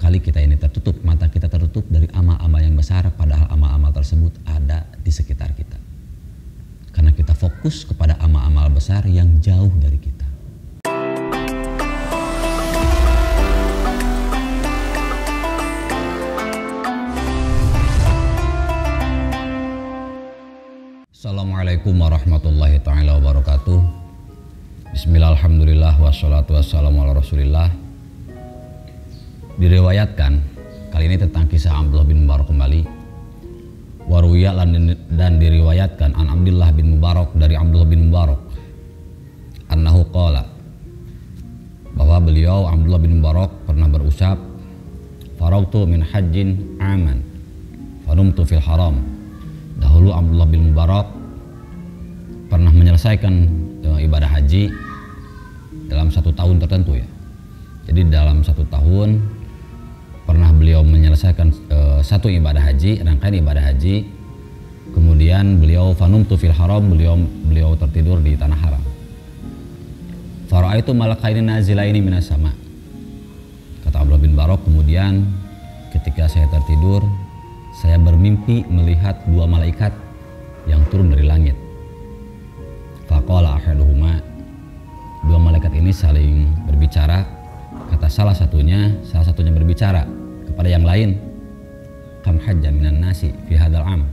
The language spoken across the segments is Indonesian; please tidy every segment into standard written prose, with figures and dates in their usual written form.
Barangkali kita ini tertutup, mata kita tertutup dari amal-amal yang besar, padahal amal-amal tersebut ada di sekitar kita. Karena kita fokus kepada amal-amal besar yang jauh dari kita. Assalamualaikum warahmatullahi ta'ala wabarakatuh. Bismillah, alhamdulillah, wassalatu wassalamu ala rasulillah. Diriwayatkan kali ini tentang kisah Abdullah bin Mubarak kembali. Waruya dan diriwayatkan an Abdullah bin Mubarak dari Abdullah bin Mubarak annahu qala, bahwa beliau Abdullah bin Mubarak pernah berucap, faragtu min hajjin aman fanumtu fil haram. Dahulu Abdullah bin Mubarak pernah menyelesaikan ibadah haji dalam 1 tahun tertentu ya. Jadi dalam 1 tahun pernah beliau menyelesaikan satu ibadah haji, rangkaian ibadah haji. Kemudian beliau fanumtu fil haram, beliau tertidur di tanah haram. Fara'aitu malakaini nazilaini minas sama. Kata Abdullah bin Mubarak, kemudian ketika saya tertidur, saya bermimpi melihat 2 malaikat yang turun dari langit. Faqala ahaduhuma, 2 malaikat ini saling berbicara. Kata salah satunya berbicara kepada yang lain, kam hajja minan nasi fi hadzal am.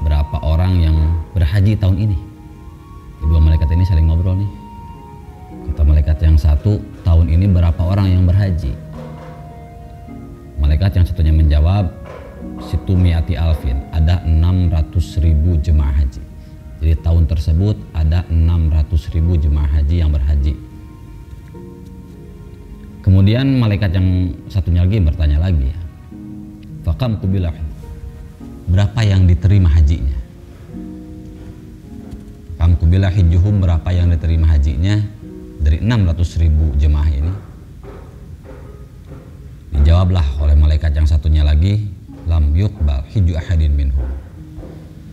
Berapa orang yang berhaji tahun ini? 2 malaikat ini saling ngobrol nih. Kata malaikat yang satu, tahun ini berapa orang yang berhaji? Malaikat yang satunya menjawab, situmiati alfin, ada 600.000 jemaah haji. Jadi tahun tersebut ada 600.000 jemaah haji yang berhaji. Kemudian malaikat yang satunya lagi bertanya lagi, fakam kubilah, berapa yang diterima hajinya? Fakam kubilah hijjuhum, berapa yang diterima hajinya dari 600.000 jemaah ini? Dijawablah oleh malaikat yang satunya lagi, lam yuqbal hijju ahadin minhum,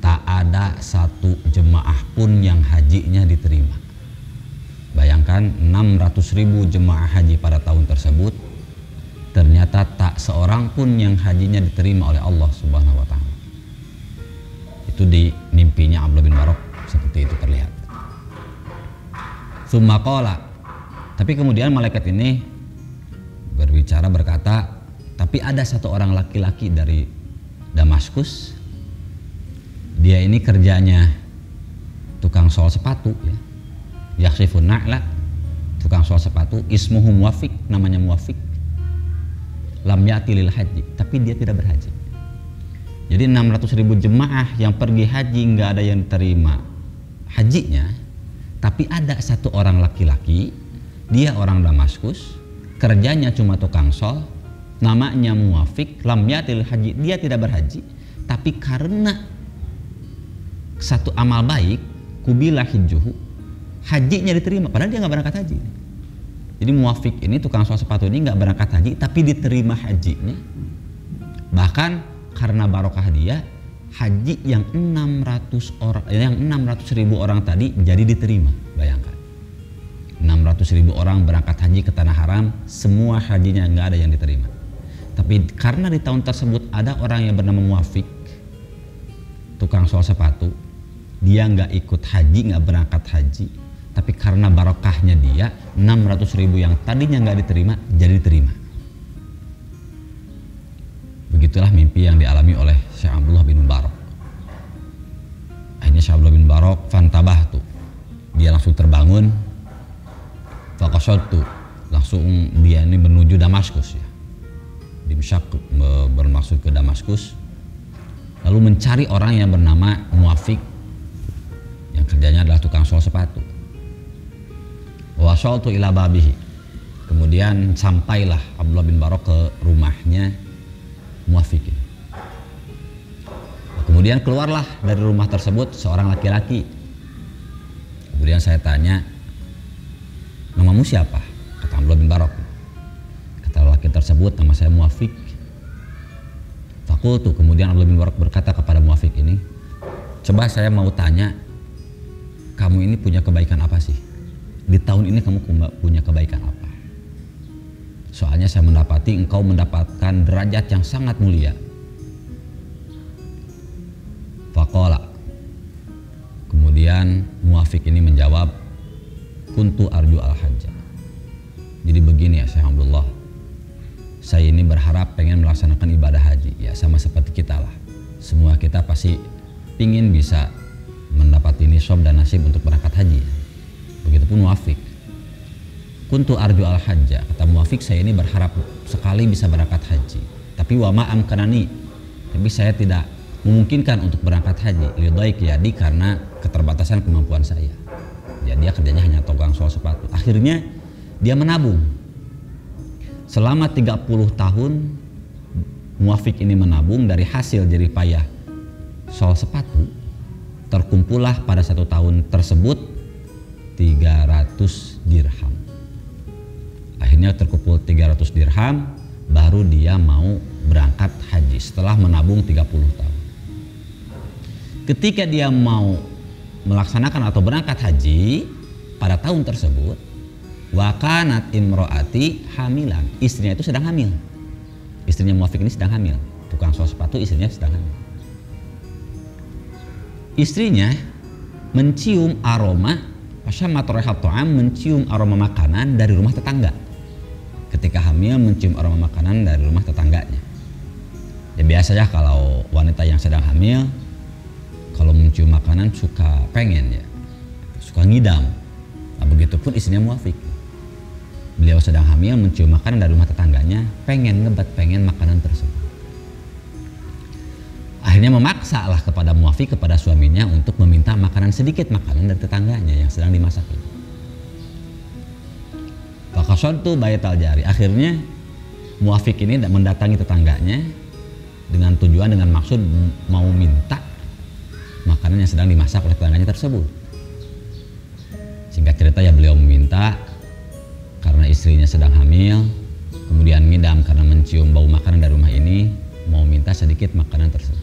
tak ada satu jemaah pun yang hajinya diterima. Bayangkan 600.000 jemaah haji pada tahun tersebut, ternyata tak seorang pun yang hajinya diterima oleh Allah Subhanahu wa ta'ala. Itu di mimpinya Abdullah bin Mubarak, seperti itu terlihat. Tsumma qala, tapi kemudian malaikat ini berbicara berkata, tapi ada satu orang laki-laki dari Damaskus, dia ini kerjanya tukang sol sepatu ya. Yakhsifun na'la, tukang sol sepatu, ismuhu Muwafiq, namanya Muwafiq. Lam ya'ti lil haji, tapi dia tidak berhaji. Jadi 600.000 jemaah yang pergi haji nggak ada yang terima hajinya, tapi ada satu orang laki-laki, dia orang Damaskus, kerjanya cuma tukang sol, namanya Muwafiq, lam ya'ti lil haji, dia tidak berhaji, tapi karena satu amal baik, kubila hijjuhu, hajinya diterima, padahal dia nggak berangkat haji. Jadi Muwafiq ini, tukang sol sepatu ini nggak berangkat haji, tapi diterima hajinya. Bahkan karena barokah dia, haji yang 600.000 orang tadi jadi diterima. Bayangkan, 600.000 orang berangkat haji ke tanah haram, semua hajinya nggak ada yang diterima. Tapi karena di tahun tersebut ada orang yang bernama Muwafiq, tukang sol sepatu, dia nggak ikut haji, nggak berangkat haji, tapi karena barokahnya dia, 600.000 yang tadinya nggak diterima jadi diterima. Begitulah mimpi yang dialami oleh Syekh Abdullah bin Mubarak. Akhirnya Syekh Abdullah bin Mubarak fantabahtu, dia langsung terbangun. Faqasadtu, langsung dia ini menuju Damaskus ya. Dimsyak, bermaksud ke Damaskus, lalu mencari orang yang bernama Muwafiq yang kerjanya adalah tukang sol sepatu. Wasaltu ila babihi, kemudian sampailah Abdullah bin Mubarak ke rumahnya Muwafiq. Kemudian keluarlah dari rumah tersebut seorang laki-laki. Kemudian saya tanya, namamu siapa? Kata Abdullah bin Mubarak. Kata laki tersebut, nama saya Muwafiq. Fakultu, kemudian Abdullah bin Mubarak berkata kepada Muwafiq ini, coba saya mau tanya, kamu ini punya kebaikan apa sih? Di tahun ini kamu punya kebaikan apa? Soalnya saya mendapati engkau mendapatkan derajat yang sangat mulia. Faqala, kemudian Muafiq ini menjawab, kuntu arju al-hajjah. Jadi begini ya Syekh Abdullah, saya ini berharap pengen melaksanakan ibadah haji. Ya sama seperti kita lah, semua kita pasti ingin bisa mendapati nisab dan nasib untuk berangkat haji. Begitupun Muafiq, kuntu arju al-hajjah, kata Muafiq, saya ini berharap sekali bisa berangkat haji, tapi wa ma'am kanani, tapi saya tidak memungkinkan untuk berangkat haji lidhaik yadi, karena keterbatasan kemampuan saya. Ya dia kerjanya hanya tukang sol sepatu. Akhirnya dia menabung. Selama 30 tahun Muafiq ini menabung dari hasil jerih payah sol sepatu. Terkumpullah pada 1 tahun tersebut 300 dirham. Akhirnya terkumpul 300 dirham, baru dia mau berangkat haji setelah menabung 30 tahun. Ketika dia mau melaksanakan atau berangkat haji pada tahun tersebut, wa kanat imro'ati hamilan, istrinya itu sedang hamil. Istrinya Muafiq ini sedang hamil, tukang sol sepatu, istrinya sedang hamil. Istrinya mencium aroma, mencium aroma makanan dari rumah tetangga. Ketika hamil mencium aroma makanan dari rumah tetangganya. Ya biasanya kalau wanita yang sedang hamil, kalau mencium makanan suka pengen ya, suka ngidam. Nah begitupun istrinya Muafiq. Beliau sedang hamil mencium makanan dari rumah tetangganya, pengen ngebat, pengen makanan tersebut. Akhirnya memaksa lah kepada Muafiq, kepada suaminya, untuk meminta makanan sedikit, makanan dari tetangganya yang sedang dimasak itu. Faqasadtu baital jari. Akhirnya Muafiq ini mendatangi tetangganya dengan tujuan, dengan maksud mau minta makanan yang sedang dimasak oleh tetangganya tersebut. Singkat cerita ya, beliau meminta karena istrinya sedang hamil, kemudian ngidam karena mencium bau makanan dari rumah ini, mau minta sedikit makanan tersebut.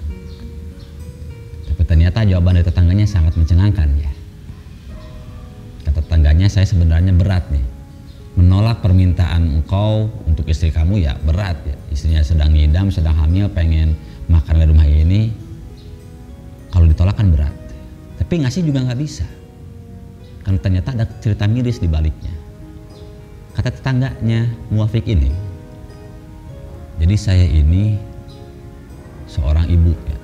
Tapi ternyata jawaban dari tetangganya sangat mencengangkan ya. Kata tetangganya, saya sebenarnya berat nih, menolak permintaan engkau untuk istri kamu ya berat ya. Istrinya sedang ngidam, sedang hamil, pengen makan dari rumah ini, kalau ditolak kan berat. Tapi ngasih juga nggak bisa, karena ternyata ada cerita miris di baliknya. Kata tetangganya Muafiq ini, jadi saya ini seorang ibu ya,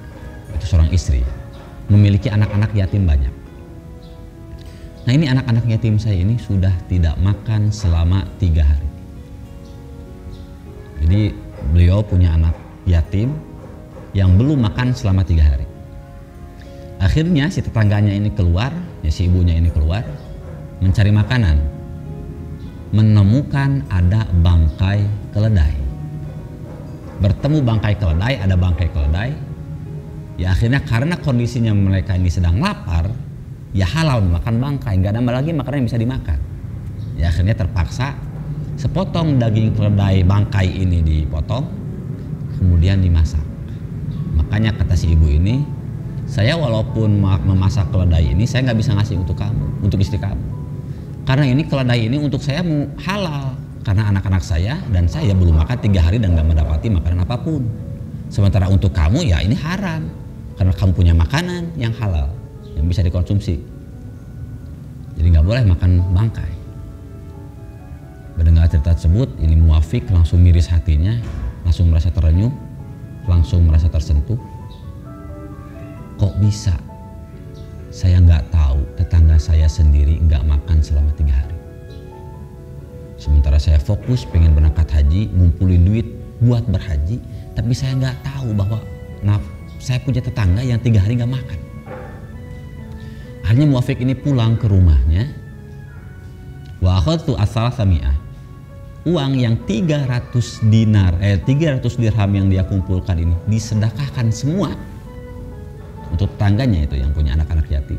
itu seorang istri, memiliki anak-anak yatim banyak. Nah ini anak-anak yatim saya ini sudah tidak makan selama 3 hari. Jadi beliau punya anak yatim yang belum makan selama 3 hari. Akhirnya si tetangganya ini keluar, ya si ibunya ini keluar mencari makanan, menemukan ada bangkai keledai. Bertemu bangkai keledai, ada bangkai keledai. Ya akhirnya karena kondisinya mereka ini sedang lapar, ya halal makan bangkai, nggak ada lagi makanan yang bisa dimakan. Ya akhirnya terpaksa sepotong daging keledai bangkai ini dipotong, kemudian dimasak. Makanya kata si ibu ini, saya walaupun memasak keledai ini, saya nggak bisa ngasih untuk kamu, untuk istri kamu, karena ini keledai ini untuk saya halal, karena anak-anak saya dan saya belum makan 3 hari dan nggak mendapati makanan apapun. Sementara untuk kamu ya ini haram, karena kamu punya makanan yang halal yang bisa dikonsumsi, jadi nggak boleh makan bangkai. Mendengar cerita tersebut, ini Muafiq langsung miris hatinya, langsung merasa terenyuh, langsung merasa tersentuh. Kok bisa saya nggak tahu tetangga saya sendiri nggak makan selama 3 hari, sementara saya fokus pengen berangkat haji, ngumpulin duit buat berhaji, tapi saya nggak tahu bahwa saya punya tetangga yang 3 hari nggak makan. Akhirnya Muafiq ini pulang ke rumahnya, wa akhadtu as-salasami'ah, uang yang 300 dirham yang dia kumpulkan ini disedekahkan semua untuk tetangganya itu yang punya anak-anak yatim.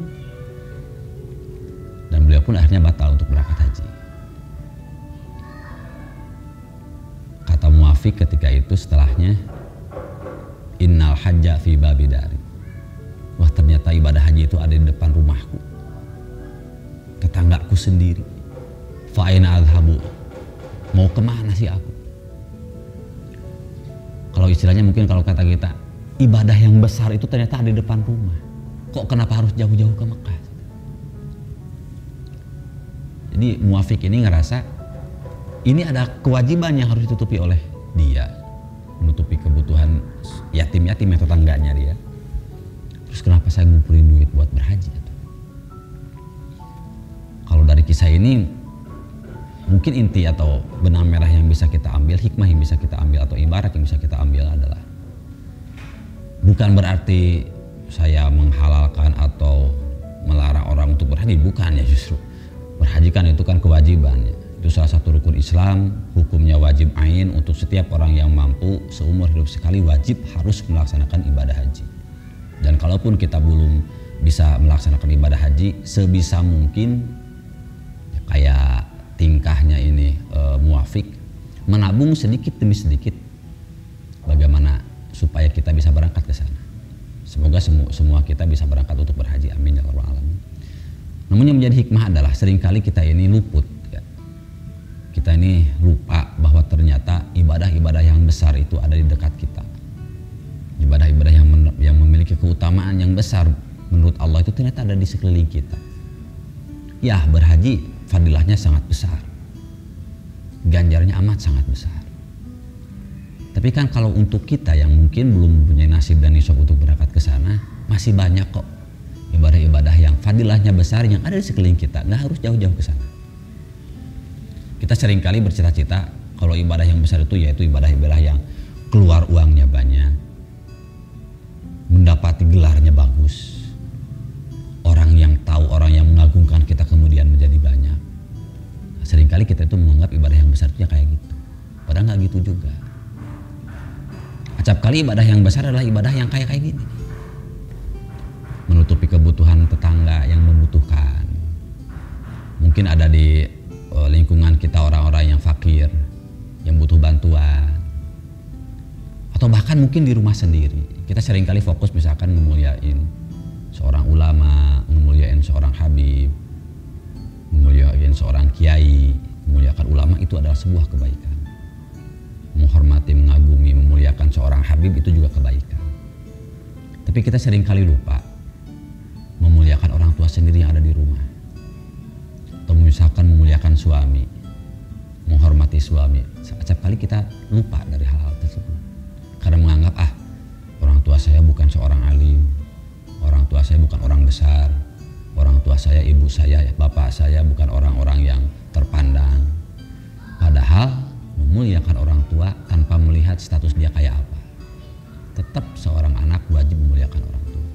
Dan beliau pun akhirnya batal untuk berangkat haji. Kata Muafiq ketika itu setelahnya, innal hajja fi babi dari. Wah ternyata ibadah haji itu ada di depan rumahku, tetanggaku sendiri. Fa aina adhabu, mau kemana sih aku? Kalau istilahnya mungkin kalau kata kita, ibadah yang besar itu ternyata ada di depan rumah. Kok kenapa harus jauh-jauh ke Mekah? Jadi muafik ini ngerasa ini ada kewajiban yang harus ditutupi oleh dia, menutupi kebutuhan yatim-yatim atau tetangganya dia. Terus kenapa saya ngumpulin duit buat berhaji? Kalau dari kisah ini mungkin inti atau benang merah yang bisa kita ambil, hikmah yang bisa kita ambil atau ibarat yang bisa kita ambil adalah bukan berarti saya menghalalkan atau melarang orang untuk berhaji, bukan ya, justru berhaji kan itu kan kewajiban ya. Itu salah satu rukun Islam, hukumnya wajib ain untuk setiap orang yang mampu seumur hidup sekali wajib harus melaksanakan ibadah haji. Dan kalaupun kita belum bisa melaksanakan ibadah haji, sebisa mungkin ya kayak tingkahnya ini muafik, menabung sedikit demi sedikit bagaimana supaya kita bisa berangkat ke sana. Semoga semua kita bisa berangkat untuk berhaji, amin ya rabbal alamin. Namun yang menjadi hikmah adalah seringkali kita ini luput ya. Kita ini lupa bahwa ternyata ibadah-ibadah yang besar itu ada di dekat kita. Ibadah-ibadah yang memiliki keutamaan yang besar menurut Allah itu ternyata ada di sekeliling kita. Ya, berhaji fadilahnya sangat besar, ganjarnya amat sangat besar. Tapi kan kalau untuk kita yang mungkin belum mempunyai nasib dan nisab untuk berangkat ke sana, masih banyak kok ibadah-ibadah yang fadilahnya besar yang ada di sekeliling kita, nggak harus jauh-jauh ke sana. Kita seringkali bercita-cita kalau ibadah yang besar itu yaitu ibadah-ibadah yang keluar uangnya banyak, mendapati gelarnya bagus, orang yang tahu, orang yang mengagungkan kita kemudian menjadi banyak. Seringkali kita itu menganggap ibadah yang besar itu ya kayak gitu, padahal nggak gitu juga. Acap kali ibadah yang besar adalah ibadah yang kayak gini, menutupi kebutuhan tetangga yang membutuhkan. Mungkin ada di lingkungan kita orang-orang yang fakir, yang butuh bantuan, atau bahkan mungkin di rumah sendiri. Kita seringkali fokus misalkan memuliain seorang ulama, memuliain seorang habib, memuliain seorang kiai. Memuliakan ulama itu adalah sebuah kebaikan. Menghormati, mengagumi, memuliakan seorang habib itu juga kebaikan. Tapi kita seringkali lupa memuliakan orang tua sendiri yang ada di rumah. Atau misalkan memuliakan suami, menghormati suami. Setiap kali kita lupa dari hal-hal tersebut. Karena menganggap orang tua saya bukan seorang alim, orang tua saya bukan orang besar, orang tua saya, ibu saya, bapak saya bukan orang-orang yang terpandang. Padahal memuliakan orang tua tanpa melihat status dia kayak apa, tetap seorang anak wajib memuliakan orang tua.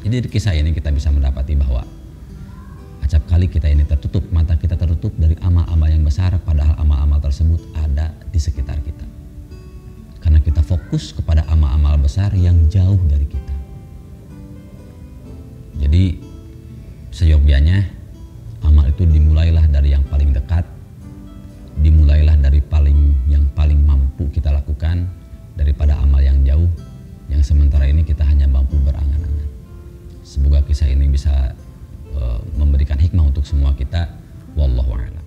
Jadi di kisah ini kita bisa mendapati bahwa acap kali kita ini tertutup, mata kita tertutup dari amal-amal yang besar, padahal amal-amal tersebut ada di sekitar kita. Karena kita fokus kepada amal-amal besar yang jauh dari kita. Jadi seyogyanya amal itu dimulailah dari yang paling dekat, dimulailah dari yang paling mampu kita lakukan daripada amal yang jauh yang sementara ini kita hanya mampu berangan-angan. Semoga kisah ini bisa memberikan hikmah untuk semua kita. Wallahu a'lam.